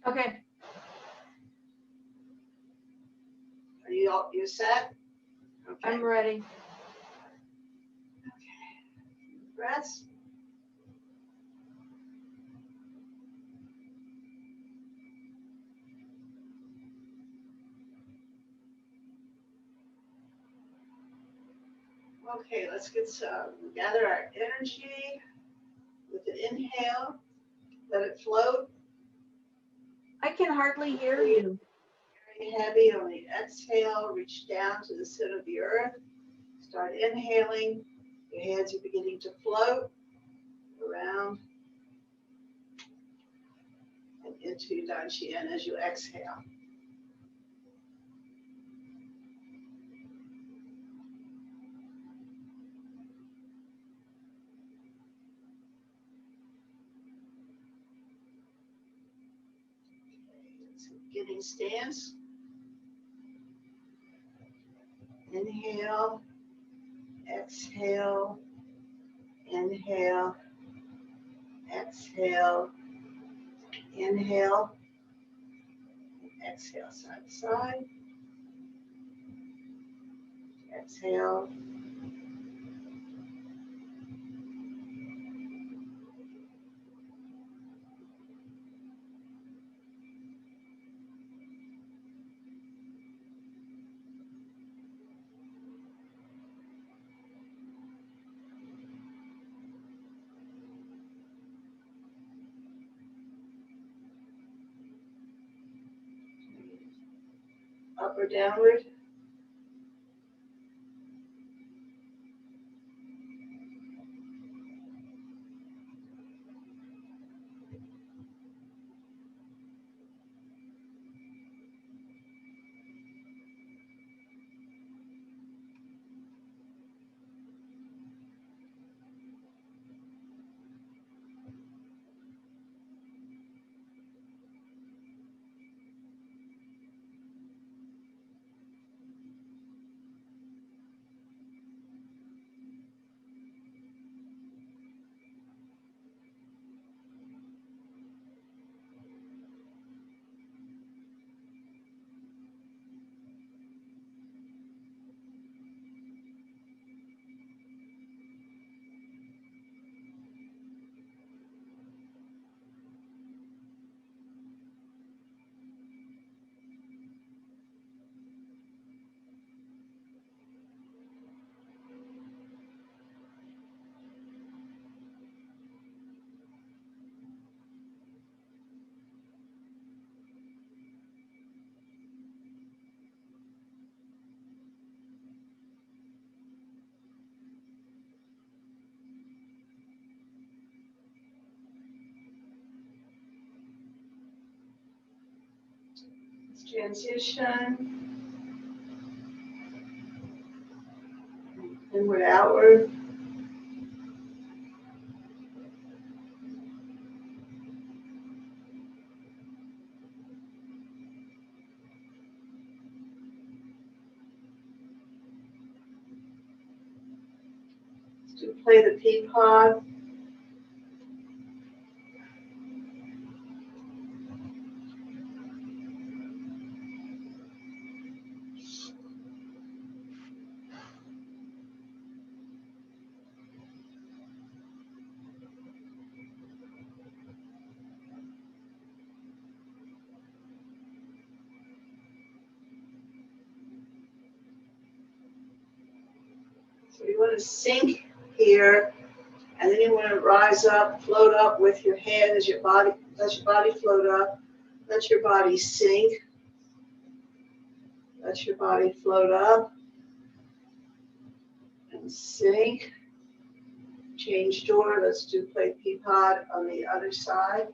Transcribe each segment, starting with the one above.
Okay. Are you set? Okay. I'm ready. Okay. Breaths. Okay, let's gather our energy with an inhale. Let it float. I can hardly hear you. Very heavy on the exhale. Reach down to the center of the earth. Start inhaling. Your hands are beginning to float around and into Dantian as you exhale. Beginning stance. Inhale, exhale, inhale, exhale, inhale, exhale, side to side, exhale, up or downward. Let's transition inward, outward. To play the pea pod. So you want to sink here, and then you want to rise up, float up with your head as your body, let your body float up, let your body sink, let your body float up and sink. Change door, let's do play pea pod on the other side.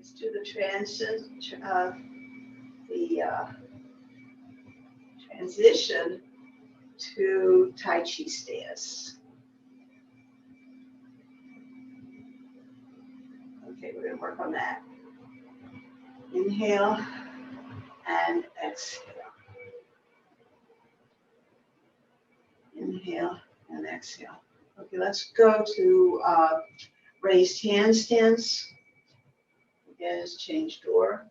Let's do the transition to Taiji stance. Okay, we're going to work on that. Inhale and exhale. Inhale and exhale. Okay, let's go to raised handstands. Again, it's change door.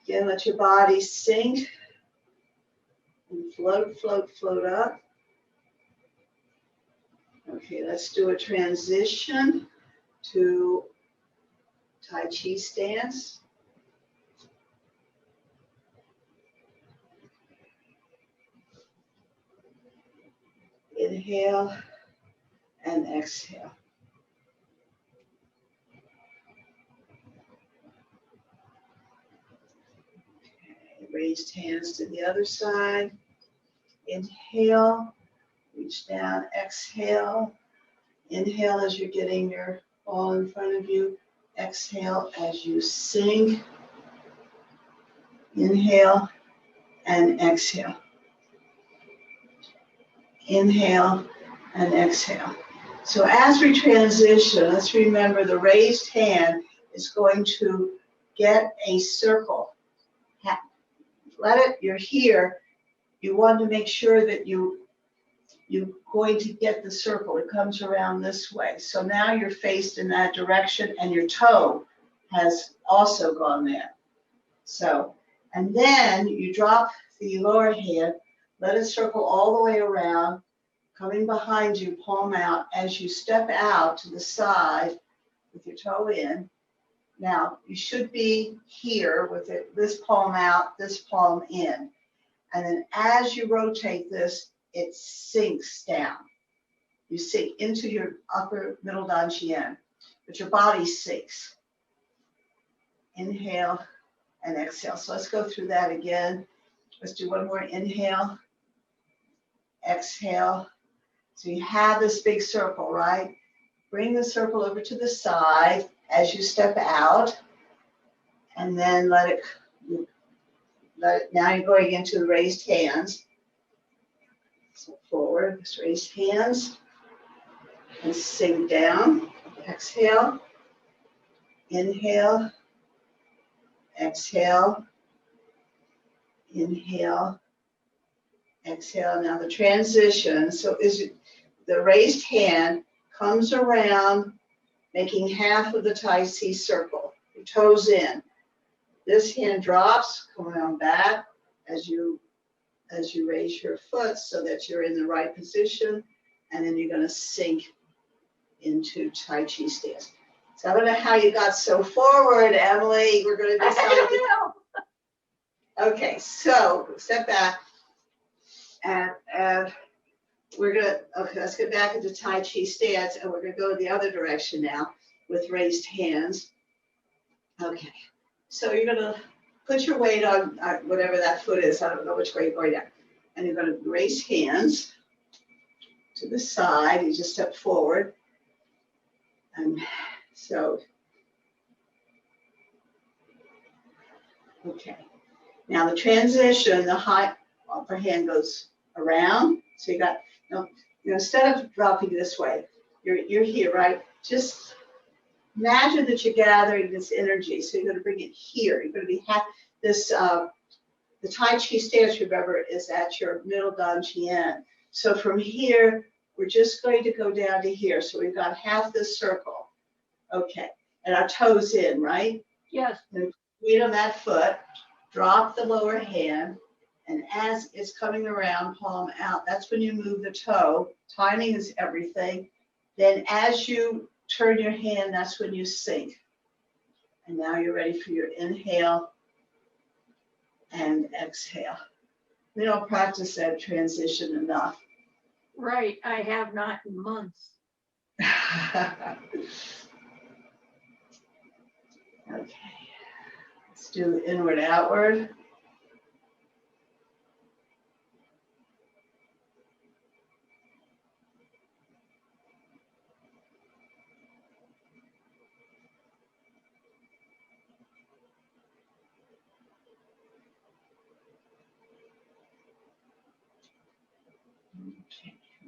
Again, let your body sink and float, float, float up. Okay, let's do a transition to Tai Chi stance. Inhale and exhale. Okay, raised hands to the other side. Inhale, reach down, exhale. Inhale as you're getting your ball in front of you. Exhale as you sink. Inhale and exhale. Inhale and exhale. So as we transition, let's remember the raised hand is going to get a circle. Let it, you're here. You want to make sure that you're going to get the circle. It comes around this way. So now you're faced in that direction and your toe has also gone there. So, and then you drop the lower hand, let it circle all the way around, coming behind you, palm out. As you step out to the side with your toe in, now you should be here with it, this palm out, this palm in. And then as you rotate this, it sinks down. You sink into your upper middle danjian, but your body sinks. Inhale and exhale. So let's go through that again. Let's do one more inhale, exhale. So you have this big circle, right? Bring the circle over to the side as you step out, and then let it, now you're going into the raised hands. So forward, just raised hands, and sink down. Exhale, inhale, exhale, inhale, exhale. Now the transition, so is it, the raised hand comes around, making half of the Tai Chi circle. Your toes in. This hand drops, come around back as you raise your foot so that you're in the right position, and then you're going to sink into Tai Chi stance. So I don't know how you got so forward, Emily. We're going to decide. I don't know. Okay, so step back, and we're going to, okay, let's get back into Tai Chi stance, and we're going to go the other direction now with raised hands. Okay, so you're going to put your weight on whatever that foot is. I don't know which way you're going down. And you're going to raise hands to the side. You just step forward. And so, okay. Now the transition, the high upper hand goes around. So you got, instead of dropping this way, you're here, right? Just imagine that you're gathering this energy. So you're going to bring it here. You're going to be this, the Tai Chi stance, remember, is at your middle danjian. So from here, we're just going to go down to here. So we've got half this circle. Okay. And our toes in, right? Yes. And weight on that foot. Drop the lower hand. And as it's coming around, palm out, that's when you move the toe. Timing is everything. Then as you turn your hand, that's when you sink. And now you're ready for your inhale and exhale. We don't practice that transition enough. Right. I have not in months. Okay. Let's do inward, outward.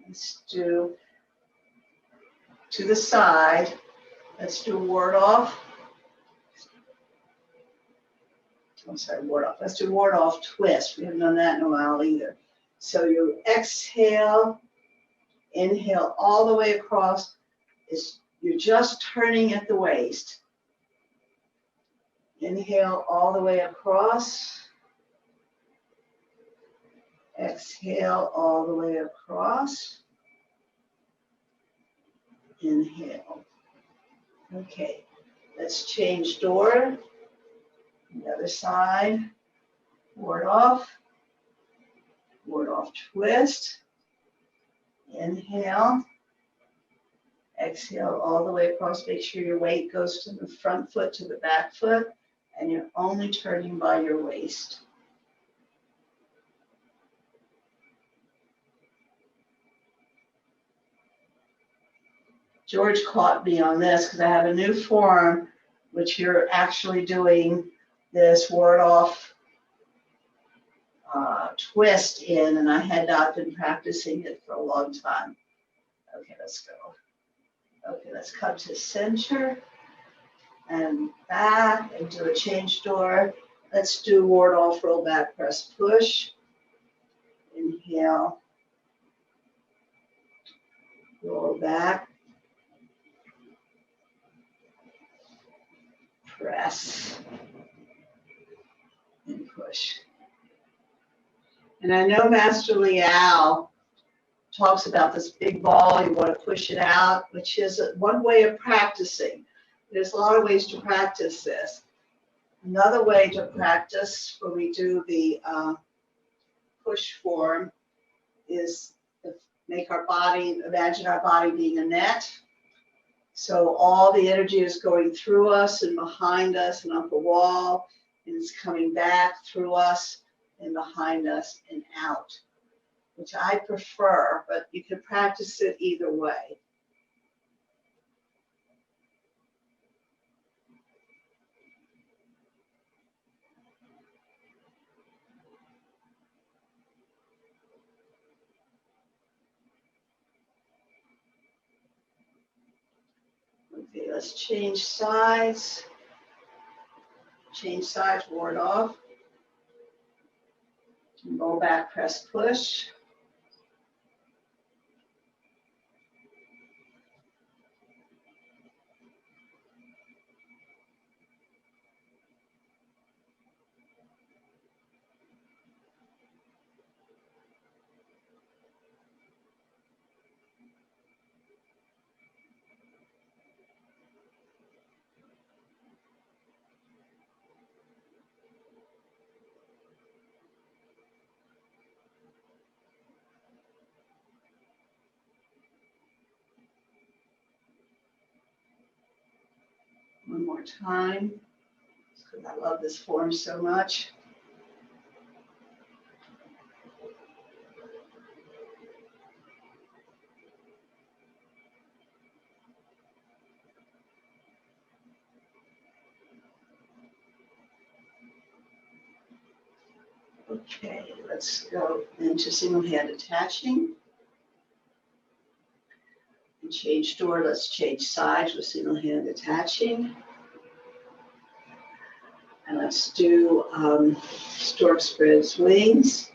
Let's do to the side. Let's do ward off. I'm sorry, ward off. Let's do ward off twist. We haven't done that in a while either. So you exhale, inhale all the way across. You're just turning at the waist. Inhale all the way across. Exhale all the way across. Inhale. Okay, let's change door. The other side. Ward off twist. Inhale. Exhale all the way across. Make sure your weight goes to the front foot to the back foot, and you're only turning by your waist. George caught me on this because I have a new form, which you're actually doing this ward off twist in, and I had not been practicing it for a long time. Okay, let's go. Okay, let's come to center and back and do a change door. Let's do ward off, roll back, press, push. Inhale. Roll back. Press. And push. And I know Master Liao talks about this big ball, you want to push it out, which is one way of practicing. There's a lot of ways to practice this. Another way to practice when we do the push form is to make our body, imagine our body being a net. So all the energy is going through us and behind us and up a wall, and it's coming back through us and behind us and out, which I prefer, but you can practice it either way. Okay, let's change sides. Change sides, ward off. Roll back, press, push. One more time, because I love this form so much. Okay, let's go into single hand attaching. And change door, let's change sides with single hand attaching. And let's do stork spreads wings.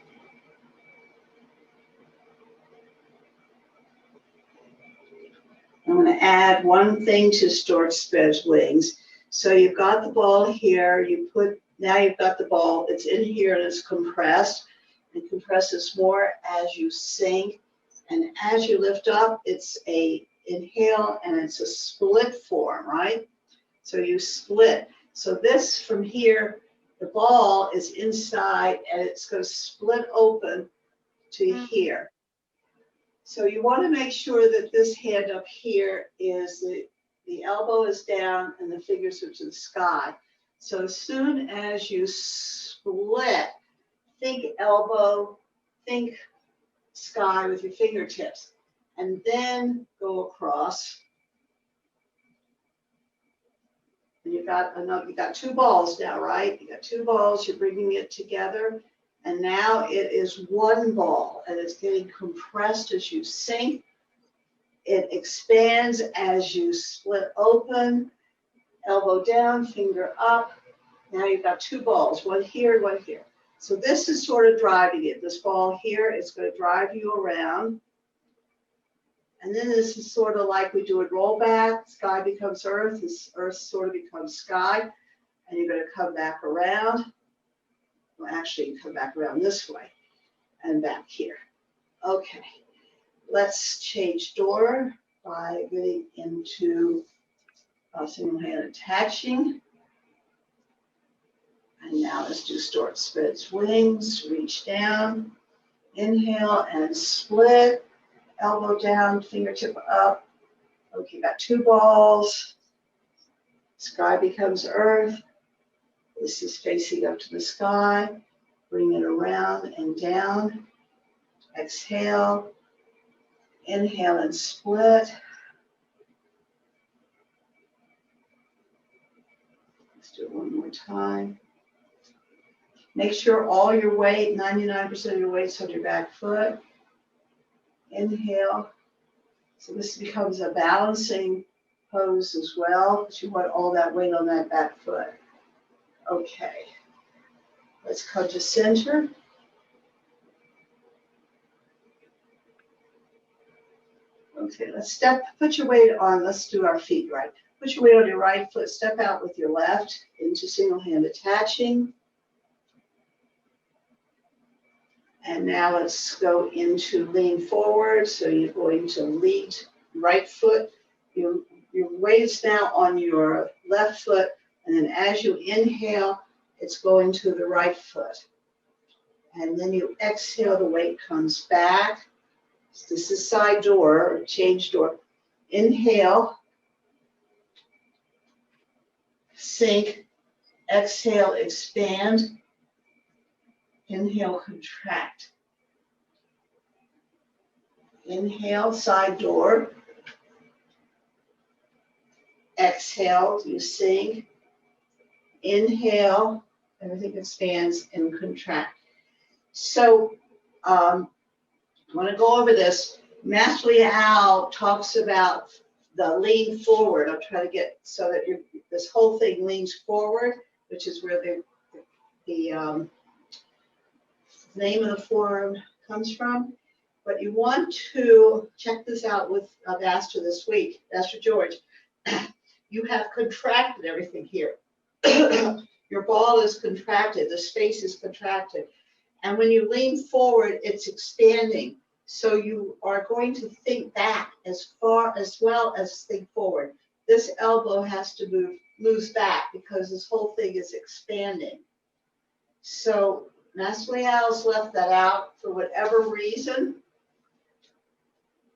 I'm going to add one thing to stork spreads wings. So you've got the ball here, now you've got the ball, it's in here and it's compressed. It compresses more as you sink. And as you lift up, it's a inhale and it's a split form, right? So you split. So this from here, the ball is inside and it's going to split open to here. So you want to make sure that this hand up here is the elbow is down and the fingers are to the sky. So as soon as you split, think elbow, think sky with your fingertips, and then go across. And you got two balls now, right? You got two balls, you're bringing it together, And now it is one ball, and it's getting compressed as you sink. It expands as you split open, elbow down, finger up. Now you've got two balls, one here, one here. So this is sort of driving it. This ball here is going to drive you around. And then this is sort of like we do a rollback. Sky becomes earth. This earth sort of becomes sky. And you're going to come back around. Well, actually, you come back around this way and back here. Okay. Let's change door by getting into single hand attaching. And now let's do stork spread its wings, reach down, inhale and split, elbow down, fingertip up. Okay, got two balls. Sky becomes earth. This is facing up to the sky. Bring it around and down. Exhale. Inhale and split. Let's do it one more time. Make sure all your weight, 99% of your weight's on your back foot. Inhale. So this becomes a balancing pose as well, because you want all that weight on that back foot. Okay. Let's come to center. Okay, let's put your weight on, let's do our feet right. Put your weight on your right foot, step out with your left into single hand attaching. And now let's go into lean forward. So you're going to lead right foot. Your weight is now on your left foot. And then as you inhale, it's going to the right foot. And then you exhale, the weight comes back. This is side door, or change door. Inhale, sink, exhale, expand. Inhale, contract. Inhale, side door. Exhale, you sink. Inhale, everything expands and contract. So I want to go over this. Master Liao talks about the lean forward. I'm trying to get so that this whole thing leans forward, which is where the name of the form comes from. But you want to check this out with Master this week, Master George. You have contracted everything here. Your ball is contracted, the space is contracted. And when you lean forward, it's expanding. So you are going to think back as far as well as think forward. This elbow has to moves back because this whole thing is expanding. So Master Liao's left that out for whatever reason.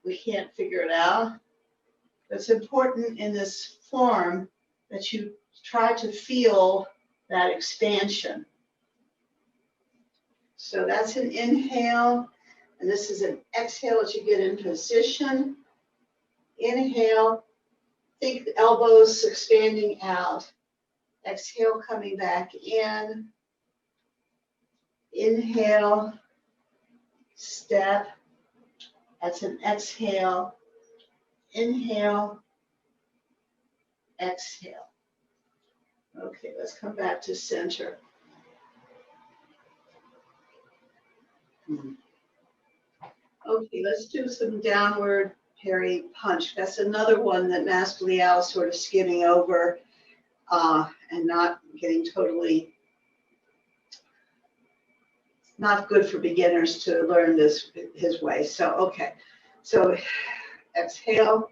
We can't figure it out. It's important in this form that you try to feel that expansion. So that's an inhale, and this is an exhale as you get in position. Inhale, think the elbows expanding out. Exhale, coming back in. Inhale, step. That's an exhale. Inhale, exhale. Okay, let's come back to center. Okay, let's do some downward parry punch. That's another one that Master Liao is sort of skimming over and not getting totally, not good for beginners to learn this his way. So, okay. So exhale,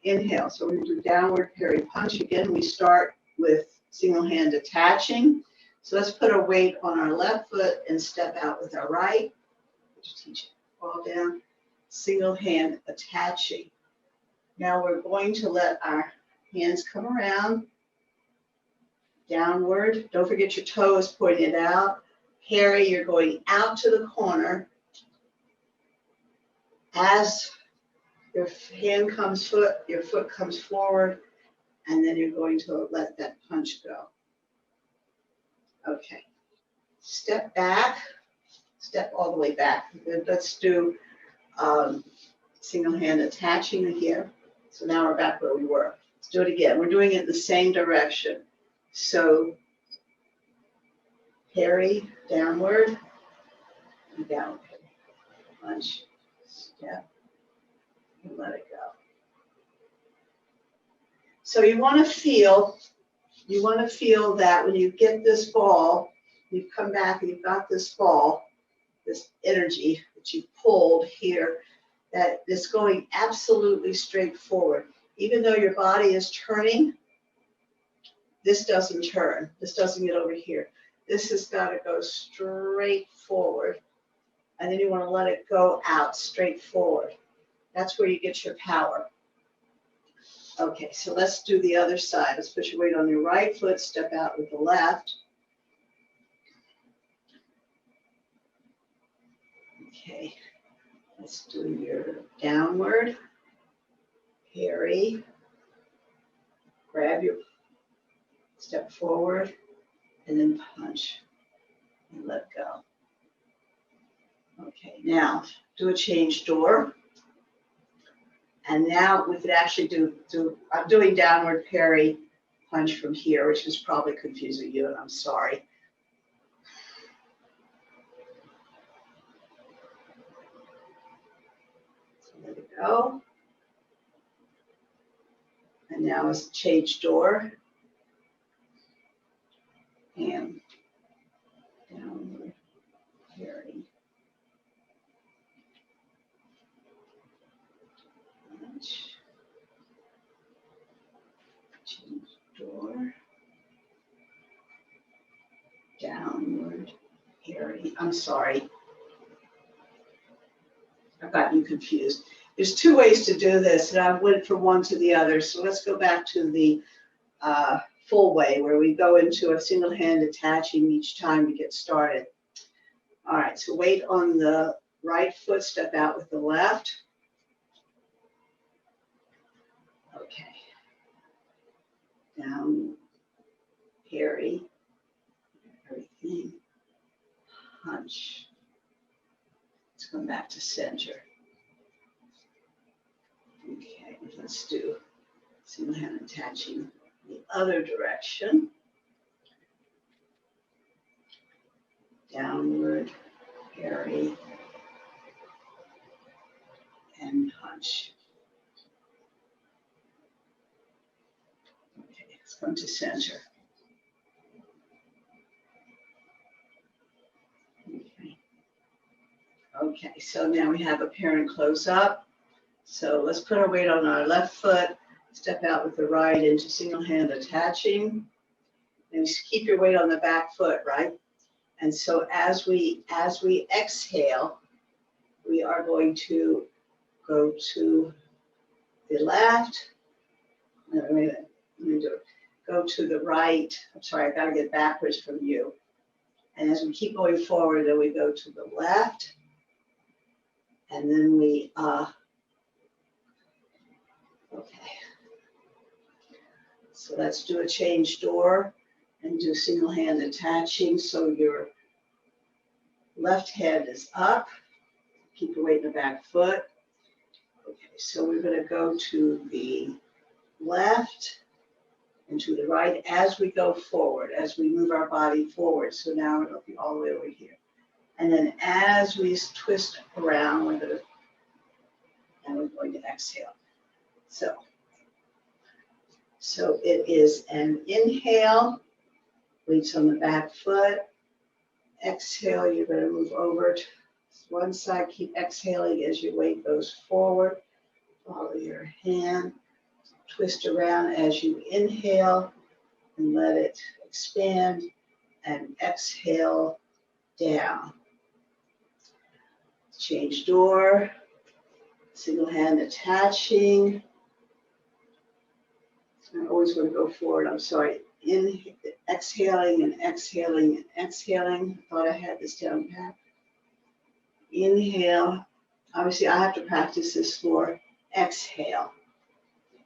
inhale. So we're going to do downward parry punch. Again, we start with single hand attaching. So let's put our weight on our left foot and step out with our right. Just teach it. Fall down. Single hand attaching. Now we're going to let our hands come around. Downward. Don't forget your toes pointed out. Parry, you're going out to the corner. As your hand comes your foot comes forward, and then you're going to let that punch go. Okay. Step back. step all the way back. Let's do single hand attaching here. So now we're back where we were. Let's do it again. We're doing it in the same direction. So parry, downward, and downward. Punch, step, and let it go. So you want to feel that when you get this ball, you've come back and you've got this ball, this energy that you pulled here, that is going absolutely straight forward. Even though your body is turning, this doesn't turn. This doesn't get over here. This has got to go straight forward. And then you want to let it go out straight forward. That's where you get your power. Okay, so let's do the other side. Let's put your weight on your right foot, step out with the left. Okay, let's do your downward, parry, grab your, step forward, and then punch, and let go. Okay, now do a change door. And now we could actually do I'm doing downward parry punch from here, which is probably confusing you, and I'm sorry. So let it go. And now it's change door. And downward parry. Punch. Change door. Downward parry. I'm sorry. I've gotten you confused. There's two ways to do this, and I went from one to the other. So let's go back to the full way, where we go into a single hand attaching each time we get started. All right, so weight on the right foot, step out with the left. Okay. Down, parry, everything, punch. Let's come back to center. Okay, let's do single hand attaching the other direction. Downward, parry, and punch. Okay, let's come to center. Okay. Okay, so now we have a parent close up. So let's put our weight on our left foot, step out with the right into single hand attaching, and just keep your weight on the back foot, right? And so as we exhale, we are going to go to the left. No, wait a minute. Let me do it. Go to the right. I'm sorry, I got to get backwards from you. And as we keep going forward, then we go to the left. And then we, okay. So let's do a change door and do single hand attaching. So your left hand is up. Keep your weight in the back foot. Okay, so we're going to go to the left and to the right as we go forward, as we move our body forward. So now it'll be all the way over here. And then as we twist around, we're going to exhale. So it is an inhale, weights on the back foot. Exhale, you're going to move over to one side. Keep exhaling as your weight goes forward. Follow your hand. Twist around as you inhale and let it expand, and exhale down. Change door, single hand attaching. I always want to go forward, I'm sorry. Exhaling and exhaling and exhaling. I thought I had this down pat. Inhale. Obviously, I have to practice this more. Exhale.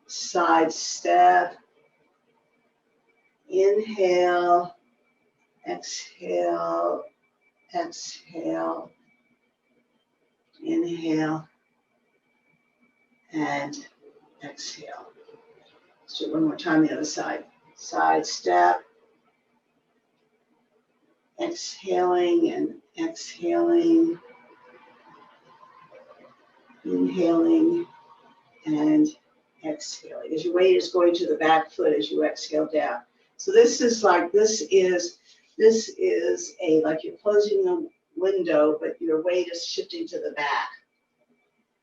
Side step. Inhale. Exhale. exhale, inhale, and exhale. Let's do it one more time, the other side. Side step, exhaling and exhaling, inhaling and exhaling. As your weight is going to the back foot as you exhale down. So this is like, this is a, like you're closing the window, but your weight is shifting to the back.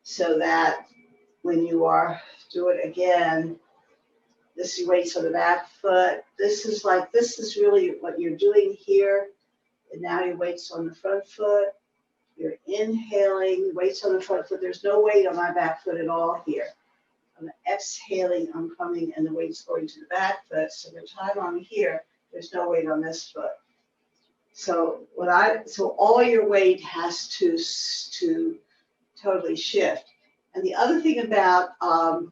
So that when you are, do it again, this is weights on the back foot. This is really what you're doing here. And now your weight's on the front foot. You're inhaling, weights on the front foot. There's no weight on my back foot at all here. I'm exhaling, I'm coming, and the weight's going to the back foot. So the time I'm here, there's no weight on this foot. So all your weight has to totally shift. And the other thing about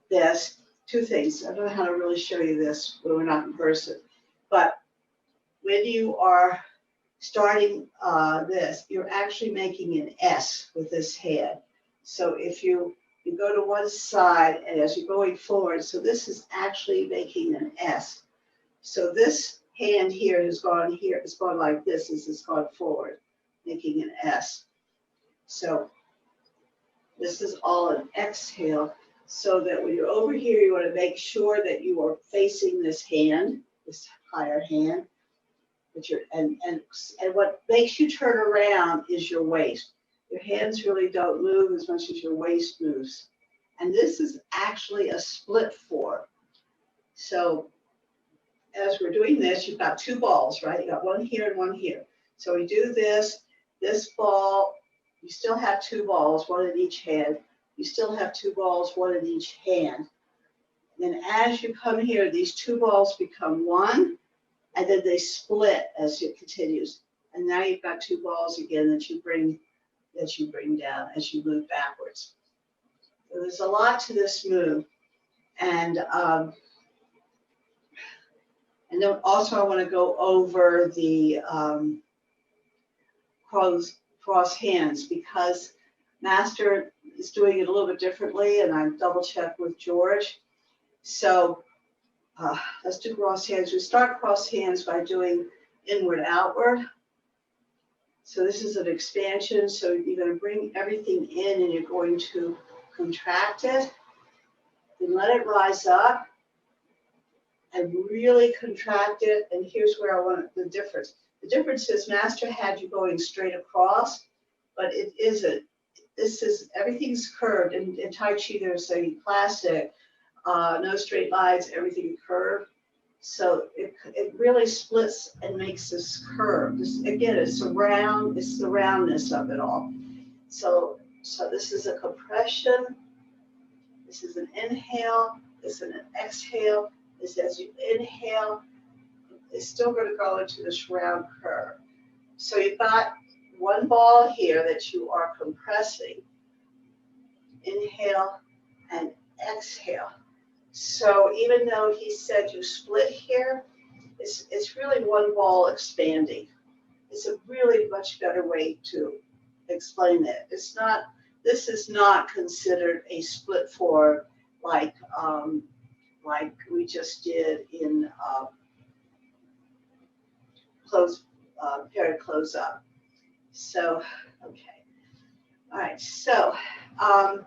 this, two things. I don't know how to really show you this when we're not in person, but when you are starting this, you're actually making an S with this hand. So if you go to one side and as you're going forward, so this is actually making an S. So this hand here has gone here, it's gone like this as it's gone forward, making an S. So this is all an exhale, so that when you're over here, you want to make sure that you are facing this hand, this higher hand. And what makes you turn around is your waist. Your hands really don't move as much as your waist moves. And this is actually a split form. So as we're doing this, you've got two balls, right? You got one here and one here. So we do this ball, you still have two balls, one in each hand. You still have two balls, one in each hand. Then as you come here, these two balls become one, and then they split as it continues. And now you've got two balls again that you bring down as you move backwards. So there's a lot to this move. And then also I want to go over the cross hands, because Master is doing it a little bit differently, and I double checked with George. So let's do cross hands. We start cross hands by doing inward outward. So this is an expansion. So you're going to bring everything in and you're going to contract it. Then let it rise up and really contract it. And here's where I want the difference. The difference is Master had you going straight across, but it isn't. Everything's curved. In Taiji, there's a classic, no straight lines, everything curved. So it really splits and makes this curve. Again, it's the roundness of it all. So this is a compression. This is an inhale. This is an exhale. This, as you inhale, it's still going to go into this round curve. So you've got one ball here that you are compressing. Inhale and exhale. So even though he said you split here, it's really one ball expanding. It's a really much better way to explain it. This is not considered a split form like we just did in paired close up. So, okay. All right, so I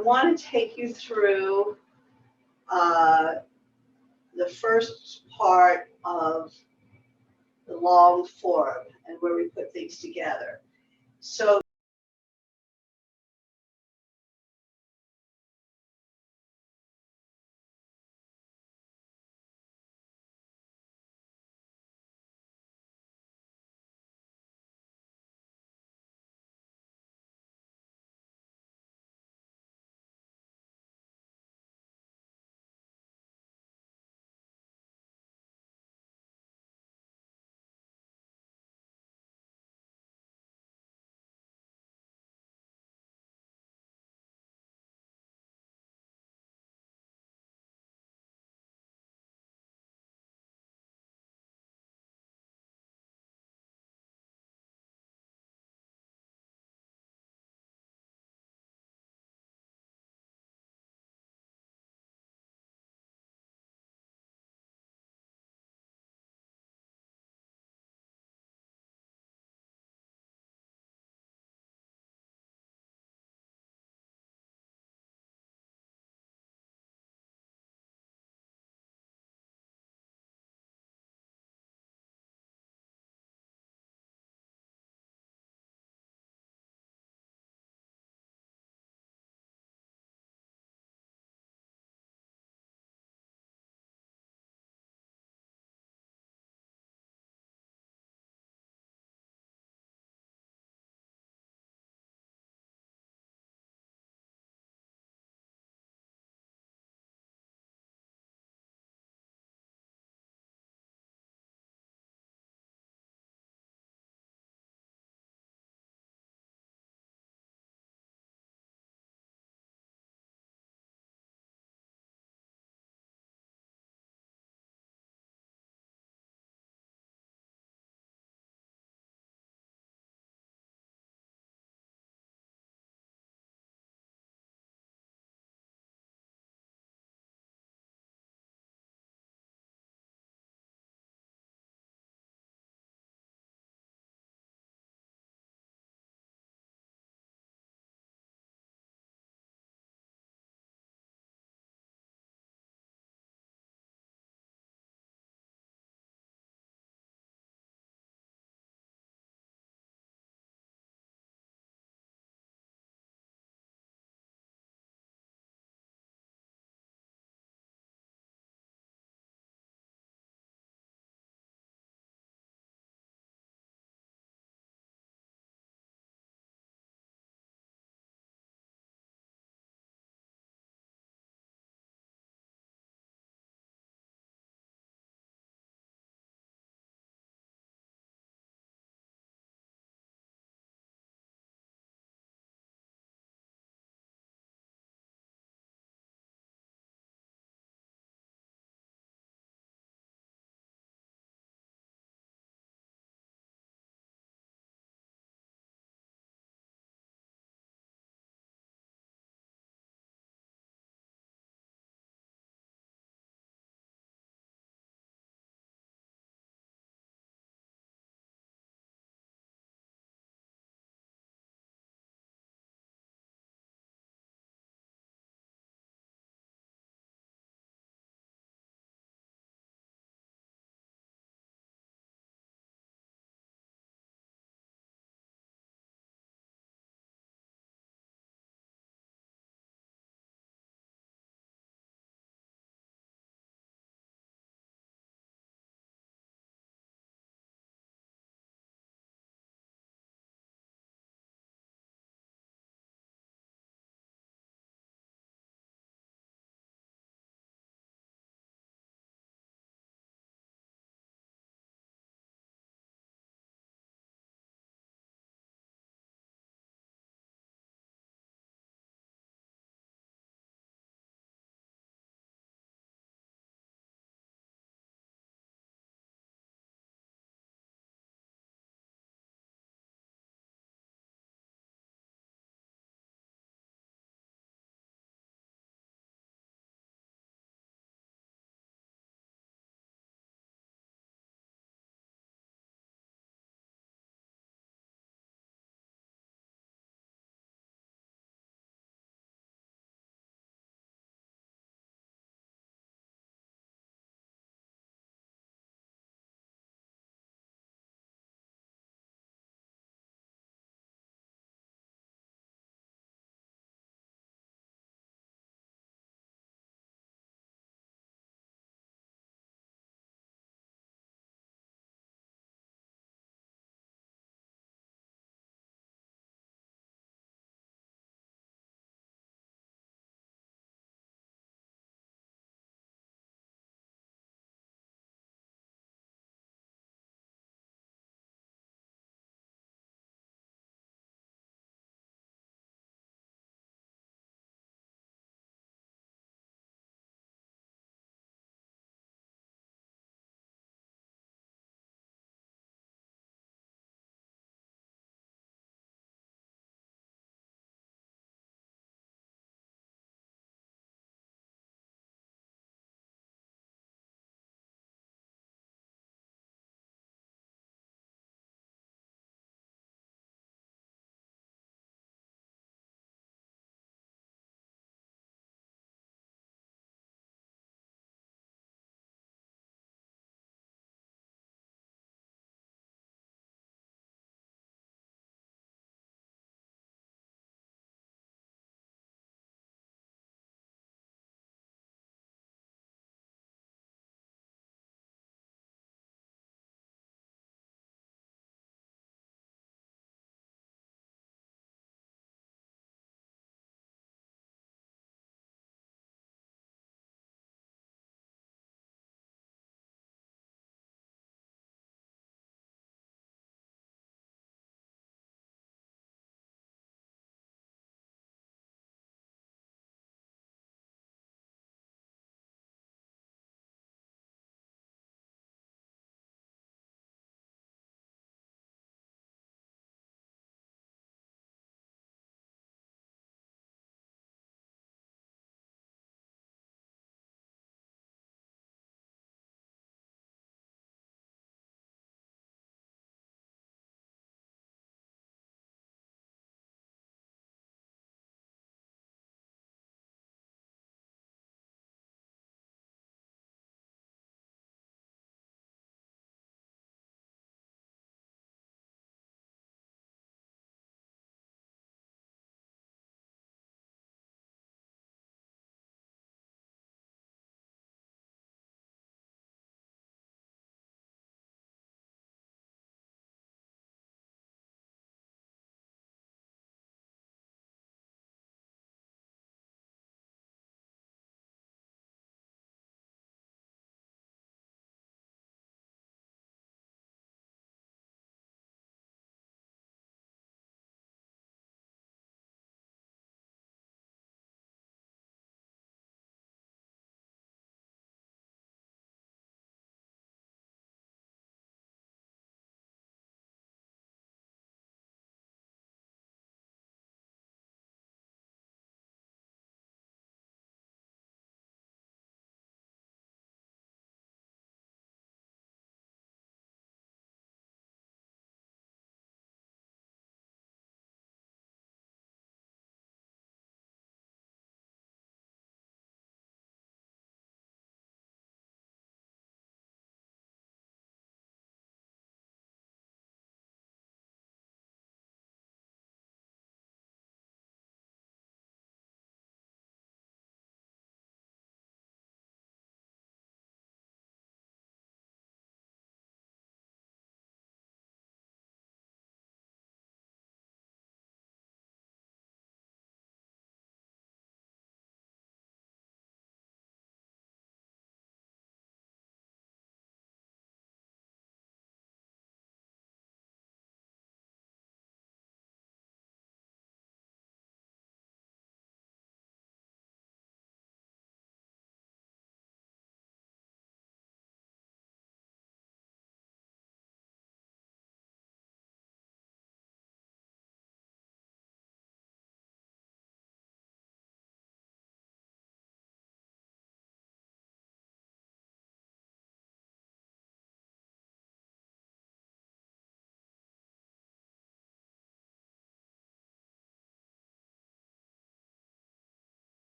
want to take you through the first part of the long form and where we put things together. So